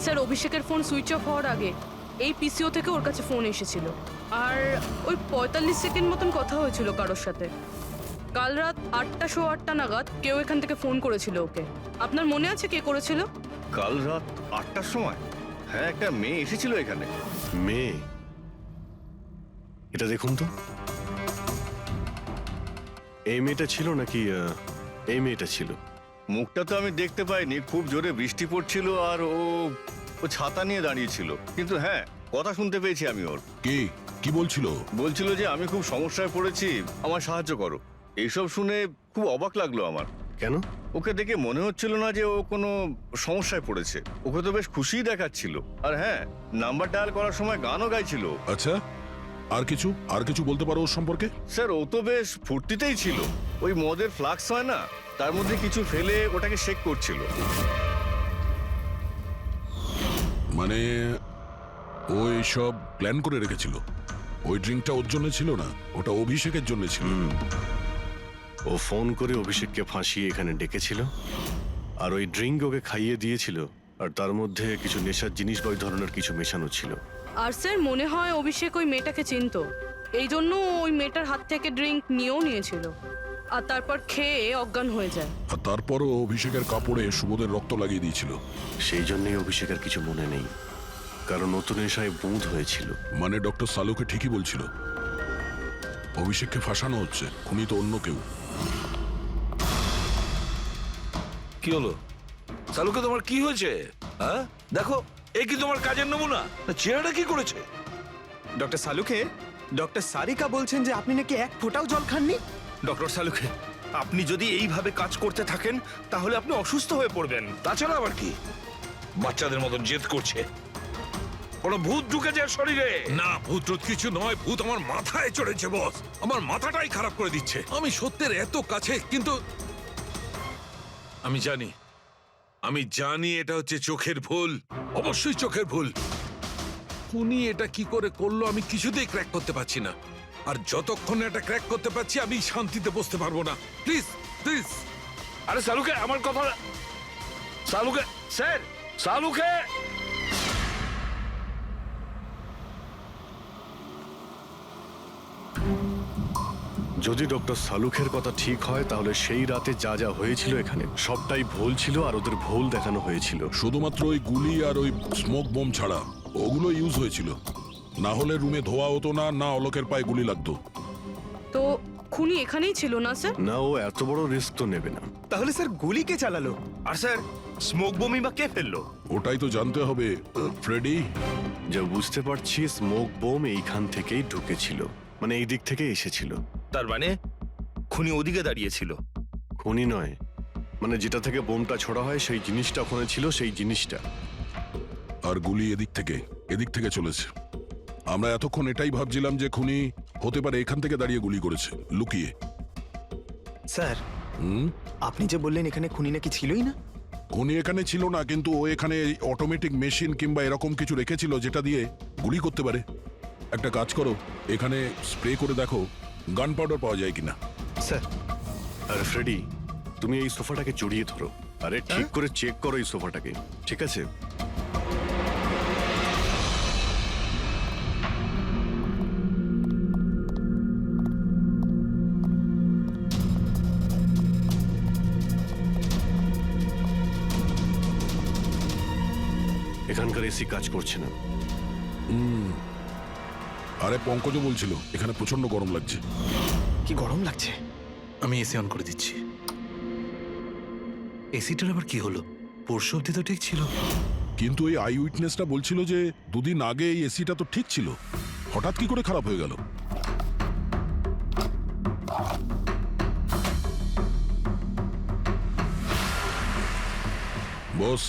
স্যার অভিষেকের ফোন সুইচ অফ হওয়ার আগে এই পিসিও থেকে ওর কাছে ফোন এসেছিল, আর ওই 45 সেকেন্ড মতন কথা হয়েছিল কারোর সাথে। কাল রাত 8:08 নাগাদ কেউ এখান থেকে ফোন করেছিল ওকে। আপনার মনে আছে কে করেছিল? কাল রাত 8টার সময়? হ্যাঁ, একটা মেয়ে এসেছিল এখানে। মেয়ে? এটা দেখুন তো, এই মেয়েটা ছিল নাকি এই মেয়েটা ছিল? মুখটা তো আমি দেখতে পাইনি, খুব জোরে বৃষ্টি পড়ছিল আর ও ছাতা নিয়ে দাঁড়িয়েছিল। কিন্তু হ্যাঁ, কথা শুনতে পেয়েছি আমি ওর। কি বলছিল? বলছিল যে আমি খুব সমস্যায় পড়েছি, আমার সাহায্য করো। এইসব শুনে খুব অবাক লাগলো আমার। কেন? ওকে দেখে মনে হচ্ছিল না যে ও কোনো সমস্যায় পড়েছে। ওকে তো বেশ খুশিই দেখাচ্ছিল। আর হ্যাঁ, নাম্বার ডায়াল করার সময় গানও গাইছিল। আচ্ছা, আর কিছু বলতে পারো ওর সম্পর্কে? স্যার ও তো বেশ ফুর্তিতেই ছিল। ওই মদের ফ্লাক্স হয় না, তার মধ্যে কিছু ফেলে ওটাকে শেক করছিল। মানে ও সব প্ল্যান করে রেখেছিল? ওই ড্রিঙ্কটা ওর জন্য ছিল না, ওটা অভিষেকের জন্য ছিল। ও ফোন করে অভিষেককে ফাঁসিয়ে এখানে ডেকেছিল, আর ওই ড্রিঙ্ক ওকে খাইয়ে দিয়েছিল, আর তার মধ্যে কিছু নেশার জিনিস বা ওই ধরনের কিছু মেশানো ছিল। আর স্যার মনে হয় অভিষেক ওই মেয়েটাকে চিনতো, এই জন্য ওই মেয়েটার হাত থেকে ড্রিঙ্ক নিয়েও নিয়েছিল, আর তারপর খেয়ে অজ্ঞান হয়ে যায়। আর তারপরও অভিষেকের কাপড়ে সুবোধের রক্ত লাগিয়ে দিয়েছিল। সেই জন্যই অভিষেকের কিছু মনে নেই, কারণ নতুন নেশায় বুঁদ হয়েছিল। মানে ডক্টর সালুকে ঠিকই বলছিল, অভিষেককে ফাঁসানো হচ্ছে, খুনি তো অন্য কেউ। কি হলো সালুকে, তোমার কি হয়েছে? হ্যাঁ দেখো, এ কি তোমার কাজের নমুনা? চেহারাটা কি করেছে? ডক্টর সালুকে, ডক্টর সারিকা বলছেন যে আপনি নাকি এক ফোঁটাও জল খাননি। ডক্টর সালুকে, আপনি যদি এইভাবে কাজ করতে থাকেন তাহলে আপনি অসুস্থ হয়ে পড়বেন। তাছাড়া আবার কি বাচ্চাদের মতন জেদ করছে? কোনো ভূত ঢুকেছে এর শরীরে? না, ভূত কিছু নয়, ভূত আমার মাথায় চড়েছে বস। আমার মাথাটাই খারাপ করে দিচ্ছে। আমি সত্যের এত কাছে, কিন্তু আমি জানি এটা হচ্ছে চোখের ভুল, অবশ্যই চোখের ভুল। উনি এটা কি করে করলো আমি কিছুতেই ক্র্যাক করতে পারছি না, আর যতক্ষণ এটা ক্র্যাক করতে পারছি আমি শান্তিতে বসতে পারবো না। Please please. আরে সালুকে, আমার কথা। সালুকে স্যার, সালুকে। যদি ডক্টর সালুখের কথা ঠিক হয় তাহলে সেই রাতে যা যা হয়েছিল এখানে সবটাই ভুল ছিল আর ওদের ভুল দেখানো হয়েছিল। শুধুমাত্র ওই গুলি আর ওই স্মোক বোম ছাড়া ওগুলো ইউজ হয়েছিল, না হলে রুমে ধোয়া হতো না, না অলোকের পায়ে গুলি লাগতো। তো খুনি এখানেই ছিল না স্যার? না, ও এত বড় রিস্ক তো নেবে না। তাহলে স্যার গুলি কে চালালো? আর স্যার স্মোক বোমই বা কে ফেললো? ওটাই তো জানতে হবে ফ্রেডি। যা বুঝতে পারছি স্মোক বোম এইখান থেকেই ঢুকেছিল, মানে এই দিক থেকে এসেছিল। তার মানে খুনি ওদিকে দাঁড়িয়েছিল? খুনি নয়, মানে যেটা থেকে বোমটা ছোড়া হয় সেই জিনিসটা ওখানে ছিল, সেই জিনিসটা। আর গুলি এদিক থেকে চলেছে। আমরা এতক্ষণ এটাই ভাবছিলাম যে খুনি হতে পারে এখান থেকে দাঁড়িয়ে গুলি করেছে লুকিয়ে। স্যার, আপনি যে বললেন এখানে খুনি নাকি ছিলই না? খুনি এখানে ছিল না, কিন্তু ও এখানে অটোমেটিক মেশিন কিংবা এরকম কিছু রেখেছিল যেটা দিয়ে গুলি করতে পারে। একটা কাজ করো, এখানে স্প্রে করে দেখো গান পাউডার পাওয়া যায় কিনা। স্যার। আর ফ্রেডি, তুমি এই সোফাটাকে জড়িয়ে ধরো, আরে ঠিক করে চেক করো এই সোফাটাকে, ঠিক আছে? এখানকার এসি কাজ করছে না। আরে পঙ্কজ বলছিল এখানে প্রচন্ড গরম লাগছে। কি গরম লাগছে? আমি এসি অন করে দিচ্ছি। এসিটার আবার কি হলো? পরশু অব্দি তো ঠিক ছিল। কিন্তু এই আই উইটনেসটা বলছিল যে দুদিন আগে এই এসিটা তো ঠিক ছিল, হঠাৎ কি করে খারাপ হয়ে গেল? বস,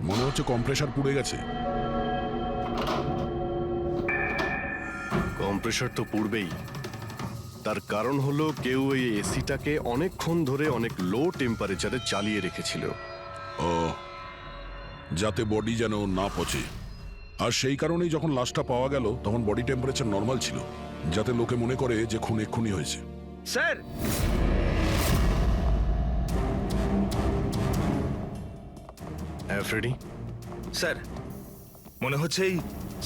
মনে হচ্ছে কম্প্রেসার পুড়ে গেছে। কম্প্রেসার তো পুড়বেই, তার কারণ হলো কেউ এই এসিটাকে অনেকক্ষণ ধরে অনেক লো টেম্পারেচারে চালিয়ে রেখেছিল। ও, যাতে বডি যেন না পচে। আর সেই কারণেই যখন লাশটা পাওয়া গেল তখন বডি টেম্পারেচার নর্মাল ছিল, যাতে লোকে মনে করে যে খুন এক্ষুনি হয়েছে। স্যার, হ্যাঁ ফ্রেডি? স্যার মনে হচ্ছে এই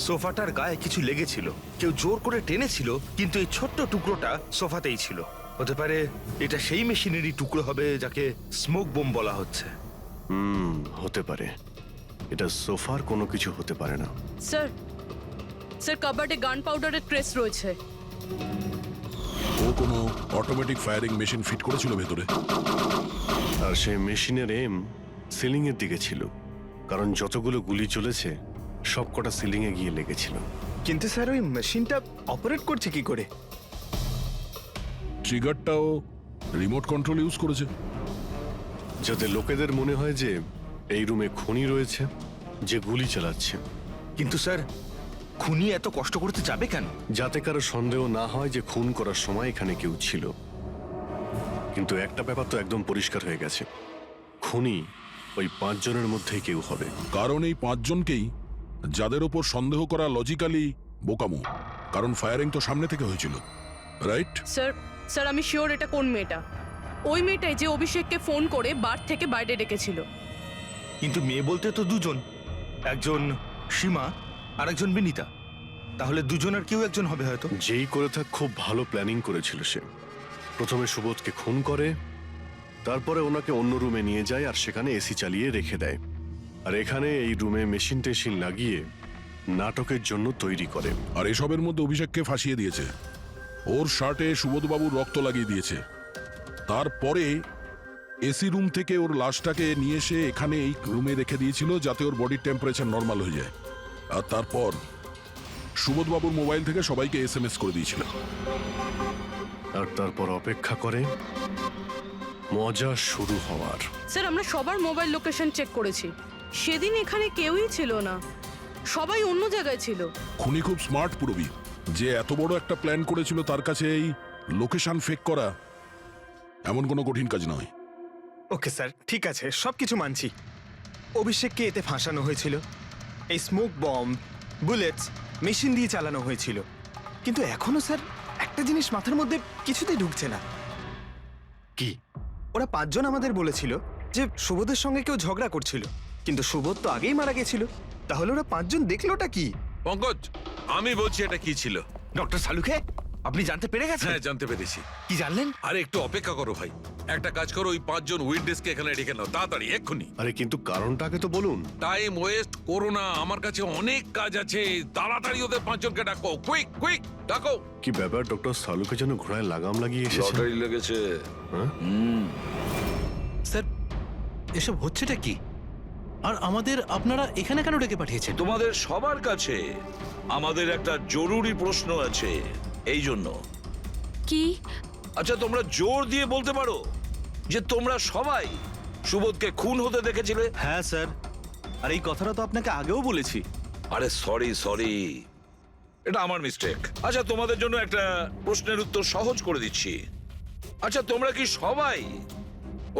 সোফাটার গায়ে কিছু লেগেছিল, কেউ জোর করে টেনেছিল, কিন্তু এই ছোট্ট টুকরোটা সোফাতেই ছিল। হতে পারে এটা সেই মেশিনেরই টুকরো হবে যাকে স্মোক বোম বলা হচ্ছে। হতে পারে। এটা সোফার কোনো কিছু হতে পারে না। স্যার, কাবার্ডে গান পাউডারের ট্রেস রয়েছে। ও কোনো অটোমেটিক ফায়ারিং মেশিন ফিট করেছিল ভেতরে। আর সেই মেশিনের এম সিলিং এর দিকে ছিল, কারণ যতগুলো গুলি চলেছে সবকটা সিলিং এ গিয়ে লেগেছিল। কিন্তু স্যার ওই মেশিনটা অপারেট করছে কি করে? ট্রিগারটাও রিমোট কন্ট্রোল ইউজ করেছে, যাতে লোকেদের মনে হয় যে এই রুমে খুনি রয়েছে যে গুলি চালাচ্ছে। কিন্তু স্যার, খুনি এত কষ্ট করতে যাবে কেন? যাতে কারো সন্দেহ না হয় যে খুন করার সময় এখানে কেউ ছিল। কিন্তু একটা ব্যাপার তো একদম পরিষ্কার হয়ে গেছে, খুনি ওই 5 জনের মধ্যেই কেউ হবে। কারণ এই 5 জনকেই যাদের ওপর সন্দেহ করা লজিক্যালি বোকামো, কারণ ফায়ারিং তো সামনে থেকে হয়েছিল, রাইট? স্যার আমি শিওর এটা কোন মেয়েটা। ওই মেয়েটাই যে অভিষেককে ফোন করে বার থেকে বাইরে ডেকেছিল। কিন্তু মেয়ে বলতে তো দুজন, একজন সীমা আর একজন বিনীতা। তাহলে দুজনের কেউ একজন হবে হয়তো। যেই করে থাক খুব ভালো প্ল্যানিং করেছিল সে। প্রথমে সুবোধকে খুন করে, তারপরে ওনাকে অন্য রুমে নিয়ে যায় আর সেখানে এসি চালিয়ে রেখে দেয়। আর এখানে এই রুমে মেশিন টেশিন লাগিয়ে নাটকের জন্য তৈরি করে। আর এসবের মধ্যে অভিষেককে ফাঁসিয়ে দিয়েছে, ওর শার্টে সুবোধবাবুর রক্ত লাগিয়ে দিয়েছে। তারপরে এসি রুম থেকে ওর লাশটাকে নিয়ে এসে এখানে এই রুমে রেখে দিয়েছিল যাতে ওর বডির টেম্পারেচার নর্মাল হয়ে যায়। আর তারপর সুবোধবাবুর মোবাইল থেকে সবাইকে SMS করে দিয়েছিল। আর তারপর অপেক্ষা করে মজা শুরু হওয়ার। স্যার আমরা সবার মোবাইল লোকেশন চেক করেছি, সেদিন এখানে কেউই ছিল না, সবাই অন্য জায়গায় ছিল। খুনি খুব স্মার্ট পুরবি, যে এত বড় একটা প্ল্যান করেছিল তার কাছে এই লোকেশন ফেক করা এমন কোনো কঠিন কাজ নয়। ওকে স্যার, ঠিক আছে, সবকিছু মানছি। অভিষেককে এতে ফাঁসানো হয়েছিল, এই স্মোক বম্ব, বুলেটস মেশিন দিয়ে চালানো হয়েছিল। কিন্তু এখনো স্যার একটা জিনিস মাথার মধ্যে কিছুতেই ঢুকছে না। কি? ওরা 5 জন আমাদের বলেছিল যে সুবোধের সঙ্গে কেউ ঝগড়া করছিল, কিন্তু সুবোধ তো আগেই মারা গেছিল। তাহলে ওরা 5 জন দেখলোটা কি? পঙ্কজ, আমি বলছি এটা কি ছিল। ডক্টর সালুখে, আপনি জানতে পেরে গেছেন? হ্যাঁ, জানতে পেরেছি। কি জানলেন? আরে একটু অপেক্ষা করো ভাই, একটা কাজ করো, ওই 5 জন উইটনেসকে এখানে ডেকে নাও তাড়াতাড়ি, এক্ষুনি। আরে কিন্তু কারণটা আগে তো বলুন। টাইম ওয়েস্ট করো না, আমার কাছে অনেক কাজ আছে। তাড়াতাড়ি ওদের 5 জনকে ডাকো, কুইক কুইক ডাকো। কি ব্যাপার, ডক্টর সালুকে যেন ঘোড়ায় লাগাম লাগিয়ে এসেছে। লটারি লেগেছে। হ্যাঁ? স্যার এসব হচ্ছেটা কি? আর আমাদের আপনারা এখানে কেন ডেকে পাঠিয়েছেন? তোমাদের সবার কাছে আমাদের একটা জরুরি প্রশ্ন আছে, এই জন্য। কি? আচ্ছা, তোমরা জোর দিয়ে বলতে পারো যে তোমরা সবাই সুবোধকে খুন হতে দেখেছিলে? হ্যাঁ স্যার, আর এই কথাটা তো আপনাকে আগেও বলেছি। আরে সরি, এটা আমার মিস্টেক। আচ্ছা, তোমাদের জন্য একটা প্রশ্নের উত্তর সহজ করে দিচ্ছি। আচ্ছা, তোমরা কি সবাই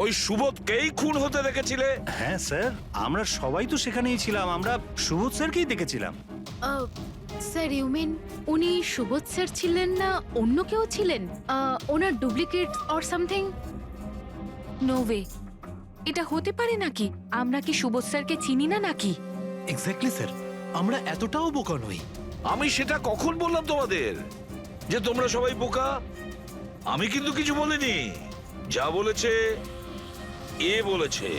ওই সুবোধকেই খুন হতে দেখেছিলে? হ্যাঁ স্যার, আমরা সবাই তো সেখানেই ছিলাম, আমরা সুবোধ স্যারকেই দেখেছিলাম। স্যার ইউ মিন উনি সুবোধ স্যার ছিলেন না অন্য কেউ ছিলেন? ওনার duplicate or something? No way, এটা হতে পারে নাকি? আমরা কি সুবোধ স্যারকে চিনি না নাকি? এক্স্যাক্টলি স্যার, আমরা এতটাও বোকা নই। আমি সেটা কখন বললাম তোমাদের যে তোমরা সবাই বোকা? আমি কিন্তু কিছু বলিনি। যা বলেছে এ বলেছে।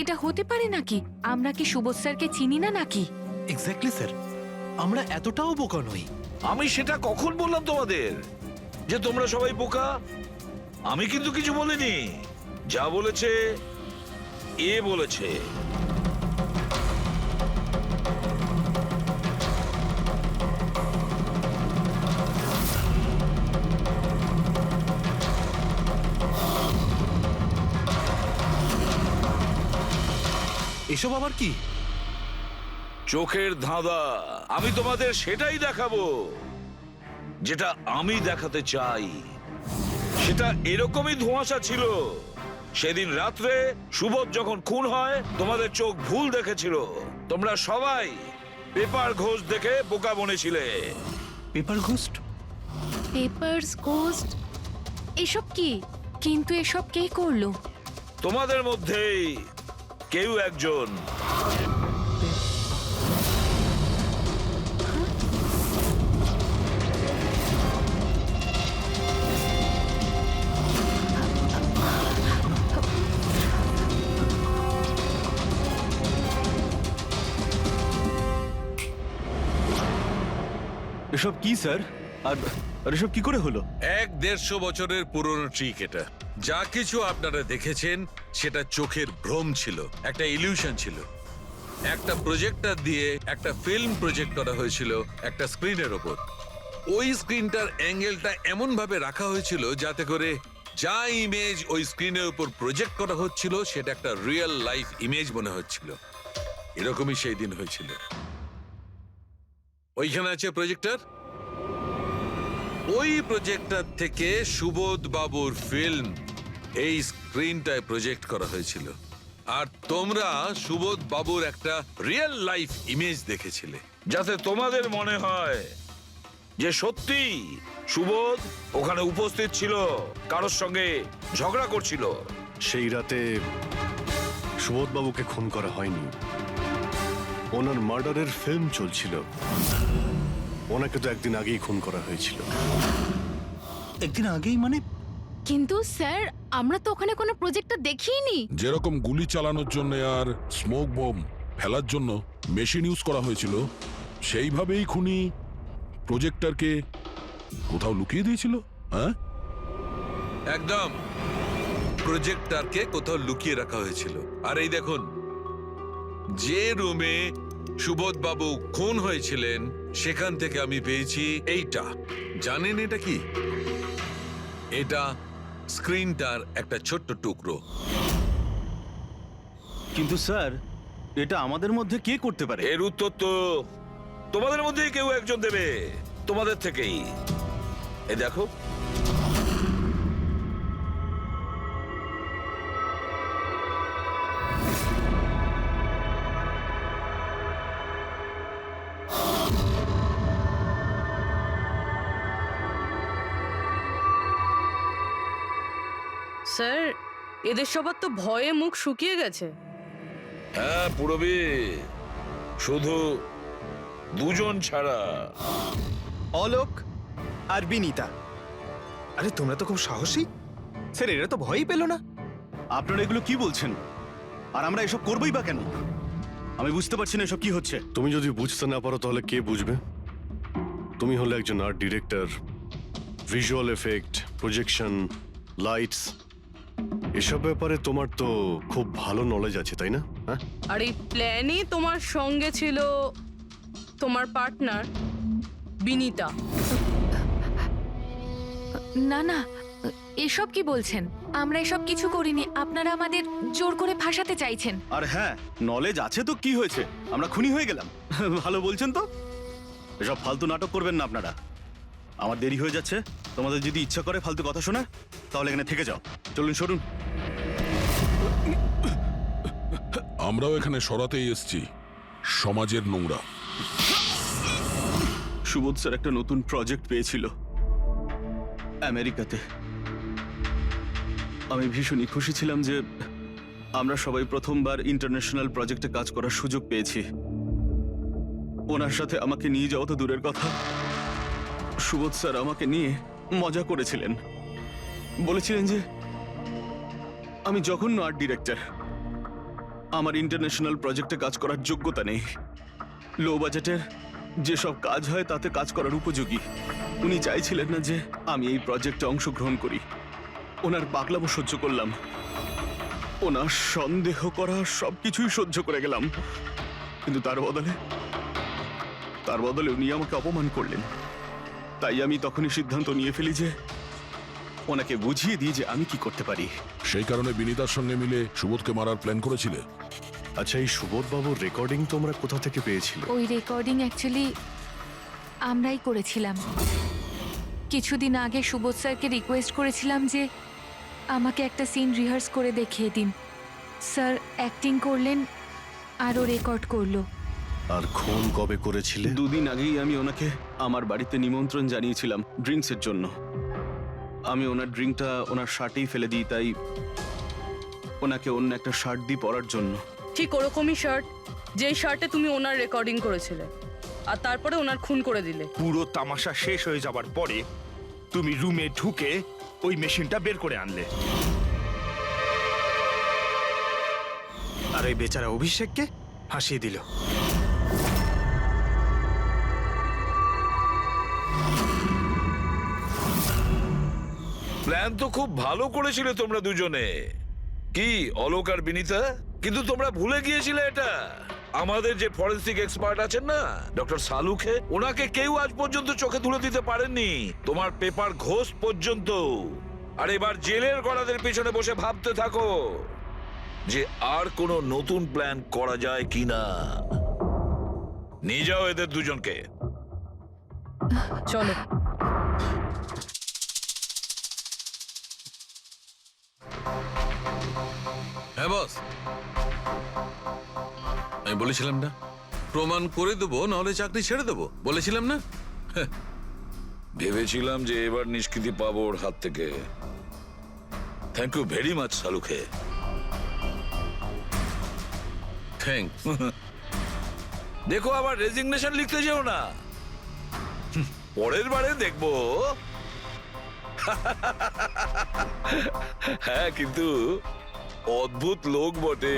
এটা হতে পারে নাকি? আমরা কি সুবোধ স্যারকে চিনি না নাকি? এক্স্যাক্টলি স্যার, আমরা এতটাও বোকা নই। আমি সেটা কখন বললাম তোমাদের যে তোমরা সবাই বোকা? আমি কিন্তু কিছু বলিনি। যা বলেছে এ বলেছে। এসব আবার কি? চোখের ধাঁধা। আমি তোমাদের সেটাই দেখাবো যেটা আমি দেখাতে চাই। সেটা এরকমই ধোঁয়াশা ছিল। সেদিন রাত্রে সুবোধ যখন খুন হয়, তোমাদের চোখ ভুল দেখেছিল। তোমরা সবাই পেপার ঘোষ দেখে বোকা বনেছিলে। Paper ghost? Papers ghost? এসব কি? কিন্তু এসব কে করলো? তোমাদের মধ্যেই কেউ একজন। এসব কি স্যার? আর এসব কি করে হলো? 150 বছরের পুরনো ট্রিক এটা। যা কিছু আপনারা দেখেছেন সেটা চোখের ভ্রম ছিল, একটা ইলিউশন ছিল। একটা প্রজেক্টর দিয়ে একটা ফিল্ম প্রজেক্ট করা হয়েছিল একটা স্ক্রিনের ওপর। ওই স্ক্রিনটার অ্যাঙ্গেলটা এমন ভাবে রাখা হয়েছিল যাতে করে যা ইমেজ ওই স্ক্রিনের উপর প্রজেক্ট করা হচ্ছিল সেটা একটা রিয়েল লাইফ ইমেজ মনে হচ্ছিল। এরকমই সেই দিন হয়েছিল। ওইখানে আছে প্রজেক্টর। ওই প্রজেক্টর থেকে সুবোধ বাবুর ফিল্ম এই স্ক্রিনটায় প্রজেক্ট করা হয়েছিল, আর তোমরা সুবোধ বাবুর একটা রিয়েল লাইফ ইমেজ দেখেছিলে। যাতে তোমাদের মনে হয় যে সত্যি সুবোধ ওখানে উপস্থিত ছিল, কারোর সঙ্গে ঝগড়া করছিল। সেই রাতে সুবোধবাবুকে খুন করা হয়নি, ওনার মার্ডারের ফিল্ম চলছিল। ওনাকে তো একদিন আগেই খুন করা হয়েছিল। একদিন আগেই মানে? কিন্তু স্যার, আমরা তো ওখানে কোনো প্রজেক্টর দেখিনি। যেরকম গুলি চালানোর জন্য আর স্মোক বোম ফেলার জন্য মেশিন ইউজ করা হয়েছিল, সেইভাবেই খুনি প্রজেক্টরকে কোথাও লুকিয়ে দিয়েছিল। হ্যাঁ, একদম, প্রজেক্টরকে কোথাও লুকিয়ে রাখা হয়েছিল। আর এই দেখুন, যে রুমে সুবোধ বাবু খুন হয়েছিলেন সেখান থেকে আমি পেয়েছি এইটা। জানেন এটা কি? এটা স্ক্রিনটার একটা ছোট্ট টুকরো। কিন্তু স্যার, এটা আমাদের মধ্যে কে করতে পারে? এর উত্তর তো তোমাদের মধ্যেই কেউ একজন দেবে, তোমাদের থেকেই। এই দেখো, স্যার, এদের সবার তো ভয়ে মুখ শুকিয়ে গেছে। হ্যাঁ পুরবি, শুধু দুজন ছাড়া। অলোক আর বিনীতা। আরে তোমরা তো খুব সাহসী। স্যার এরা তো ভয়ই পেল না। আপনারা এগুলো কি বলছেন? আর আমরা এসব করবোই বা কেন? আমি বুঝতে পারছি না এসব কি হচ্ছে। তুমি যদি বুঝতে না পারো তাহলে কে বুঝবে? তুমি হলে একজন art director, visual effect, projection, lights, এসব ব্যাপারে তোমার তো খুব ভালো নলেজ আছে, তাই না? হ্যাঁ, আর এই প্ল্যানে তোমার সঙ্গে ছিল তোমার পার্টনার বিনীতা। না না, এসব কি বলছেন? আমরা এসব কিছু করিনি। আপনারা আমাদের জোর করে ফাঁসাতে চাইছেন। আর হ্যাঁ, নলেজ আছে তো কি হয়েছে? আমরা খুনি হয়ে গেলাম? ভালো বলছেন তো। এসব ফালতু নাটক করবেন না আপনারা। আমার দেরি হয়ে যাচ্ছে। তোমাদের যদি ইচ্ছা করে ফালতু কথা শোনার, তাহলে এখানে থেকে যাও। চলুন, সরুন। আমরাও এখানে সরাতেই এসছি সমাজের নোংরা। সুবোধ স্যার একটা নতুন প্রজেক্ট পেয়েছিল আমেরিকাতে। আমি ভীষণই খুশি ছিলাম যে আমরা সবাই প্রথমবার ইন্টারন্যাশনাল প্রজেক্টে কাজ করার সুযোগ পেয়েছি। ওনার সাথে আমাকে নিয়ে যাওয়া তো দূরের কথা, সুবোধ স্যার আমাকে নিয়ে মজা করেছিলেন। বলেছিলেন যে আমি জঘন্য আর্ট ডিরেক্টর, আমার ইন্টারন্যাশনাল প্রজেক্টে কাজ করার যোগ্যতা নেই, লো বাজেটের যেসব কাজ হয় তাতে কাজ করার উপযোগী। উনি চাইছিলেন না যে আমি এই প্রজেক্টে অংশগ্রহণ করি। ওনার পাগলামো সহ্য করলাম, ওনার সন্দেহ করা সবকিছুই সহ্য করে গেলাম, কিন্তু তার বদলে উনি আমাকে অপমান করলেন। তাই আমি তখনই সিদ্ধান্ত নিয়ে ফেলি যে ওনাকে বুঝিয়ে দিই যে আমি কি করতে পারি। সেই কারণে বিনীতার সঙ্গে মিলে সুবোধকে মারার প্ল্যান করেছিলে? আচ্ছা, এই সুবোধ বাবুর রেকর্ডিং তোমরা কোথা থেকে পেয়েছিলে? ওই রেকর্ডিং অ্যাকচুয়ালি আমরাই করেছিলাম। কিছুদিন আগে সুবোধ স্যারকে রিকোয়েস্ট করেছিলাম যে আমাকে একটা সিন রিহার্স করে দেখিয়ে দিন। স্যার অ্যাক্টিং করলেন আর ও রেকর্ড করলো। আর খুন কবে করেছিলে? 2 দিন আগেই আমি ওনাকে আমার বাড়িতে নিমন্ত্রণ জানিয়েছিলাম ড্রিঙ্কসের জন্য। আমি ওনার ড্রিঙ্কটা ওনার শার্টেই ফেলে দিই, তাই ওনাকে অন্য একটা শার্ট দিয়ে পরার জন্য। ঠিক ওরকমই শার্ট যেই শার্টে তুমি ওনার রেকর্ডিং করেছিলে, আর তারপরে ওনার খুন করে দিলে। পুরো তামাশা শেষ হয়ে যাবার পরে তুমি রুমে ঢুকে ওই মেশিনটা বের করে আনলে। আর ওই বেচারা অভিষেককে ফাঁসিয়ে দিল। প্ল্যান তো খুব ভালো করেছিলে তোমরা দুজনে, কি অলোক আর বিনীতা, কিন্তু তোমরা ভুলে গিয়েছিলে এটা। আমাদের যে ফরেন্সিক এক্সপার্ট আছেন না, ডক্টর সালুখে, ওনাকে কেউ আজ পর্যন্ত চোখে তুলে দিতে পারেননি, তোমার পেপার ঘোষ পর্যন্ত। আর এবার জেলের গড়াদের পেছনে বসে ভাবতে থাকো যে আর কোনো নতুন প্ল্যান করা যায় কিনা। নিয়ে যাও এদের দুজনকে। চলো। হ্যাঁ বস, আমি বলেছিলাম না প্রমাণ করে দেবো, নাহলে চাকরি ছেড়ে দেবো, বলেছিলাম না? ভেবেছিলাম যে এবার নিষ্কৃতি পাবো ওর হাত থেকে। Thank you very much Salukhe. Thank. দেখো আবার রেজিগনেশন লিখতে যেও না, পরের বারে দেখবো। হ্যাঁ, কিন্তু অদ্ভুত লোক বটে।